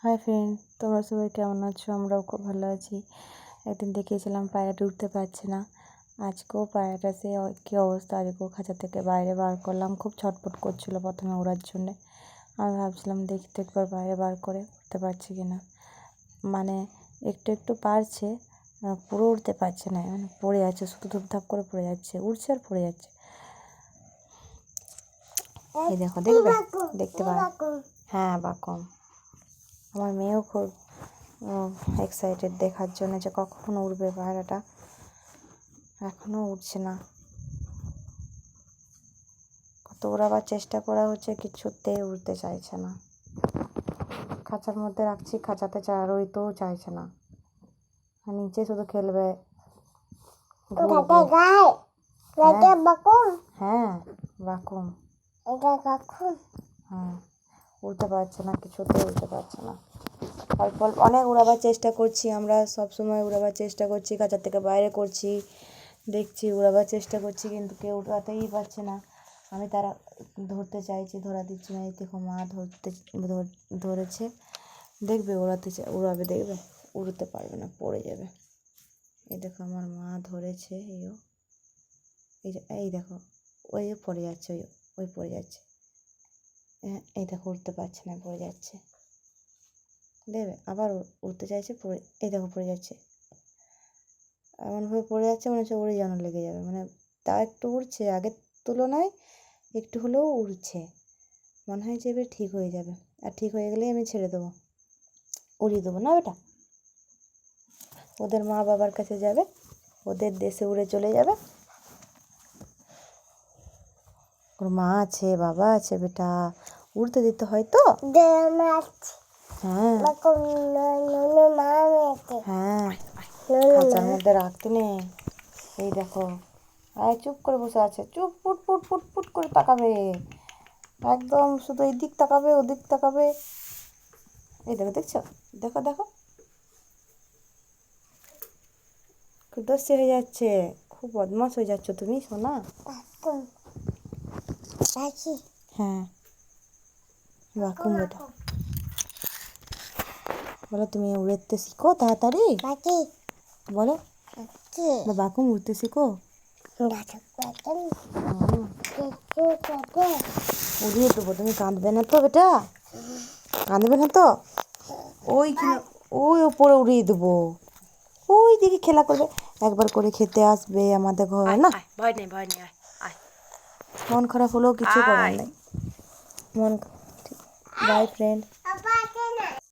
Hi friend, তোমরা সবাই কেমন আছো? আমরাও খুব ভালো আছি। একদিন দেখিয়েছিলাম পায়রাটা উঠতে পারছে না, আজকেও পায়রাটা সে কী অবস্থা, আজকেও খাঁচা থেকে বাইরে বার করলাম। খুব ছটফট করছিল প্রথমে ওড়ার জন্যে। আমি ভাবছিলাম দেখি তো একবার বাইরে বার করে উঠতে পারছে কি না। মানে একটু একটু পারছে, পুরো উঠতে পারছে না, মানে পড়ে যাচ্ছে, শুধু ধূপধাপ করে পড়ে যাচ্ছে, উঠছে আর পড়ে যাচ্ছে। এই দেখো, দেখবে, দেখতে পারো। হ্যাঁ, বাকম। আমার মেয়েও খুব এক্সাইটেড দেখার জন্য যে কখন উড়বে পায়রাটা। এখনও উঠছে না, কত উড়াবার চেষ্টা করা হচ্ছে, কিছুতেই উড়তে চাইছে না। খাঁচার মধ্যে রাখছি, খাঁচাতে রইতেও চাইছে না, নিচে শুধু খেলবে। হ্যাঁ, বাকুম। হ্যাঁ, উড়তে পারছে না, কিছুতেই উড়তে পারছে না। অল্প অনেক উড়াবার চেষ্টা করছি, আমরা সব সময় উড়াবার চেষ্টা করছি, খাঁচার থেকে বাইরে করছি, দেখছি, উড়াবার চেষ্টা করছি, কিন্তু কেউ উড়াতেই পারছে না। আমি তারা ধরতে চাইছি, ধরা দিচ্ছি না। এই দেখো, মা ধরেছে, দেখবে উড়াবে, দেখবে উড়তে পারবে না, পড়ে যাবে। এই দেখো, আমার মা ধরেছে, এই দেখো, ওই পড়ে যাচ্ছে, ওই পড়ে যাচ্ছে। এই দেখো, উঠতে পারছে না, পড়ে যাচ্ছে। দেখবে আবার উঠতে চাইছে, পড়ে, এই দেখো পড়ে যাচ্ছে। এমনভাবে পড়ে যাচ্ছে, মনে হচ্ছে উড়ে যেন লেগে যাবে। মানে তা একটু উড়ছে, আগের তুলনায় একটু হলেও উড়ছে, মনে হয় যে এবার ঠিক হয়ে যাবে। আর ঠিক হয়ে গেলেই আমি ছেড়ে দেবো, উড়িয়ে দেবো না বেটা। ওদের মা বাবার কাছে যাবে, ওদের দেশে উড়ে চলে যাবে। ওর মা আছে, বাবা আছে, বেটা উড়তে দিতে হয় তো। হ্যাঁ, হ্যাঁ, খাঁচার মধ্যে রাখতে নেই। এই দেখো, চুপ করে বসে আছে, চুপ, পুট পুট পুট পুট করে তাকাবে, একদম শুধু এই দিক তাকাবে, ওদিক তাকাবে। এই দেখো, দেখছো, দেখো দেখো, খুব দস্যি হয়ে যাচ্ছে, খুব বদমাশ হয়ে যাচ্ছ তুমি, সোনা। হ্যাঁ, বাকুম বেটা, বলো তুমি উড়তে শিখো তাড়াতাড়ি, বলো বাকুম উড়তে শিখো। উড়িয়ে দেবো, তুমি কাঁদবে না তো বেটা, কাঁদবে না তো। ওইখানে, ওই ওপরে উড়িয়ে দেবো, ওই দিকে খেলা করবে, একবার করে খেতে আসবে আমাদের ঘরে না। ভয় নেই, ভয় নেই, মন খারাপ হলেও কিছু করার নেই। By friend.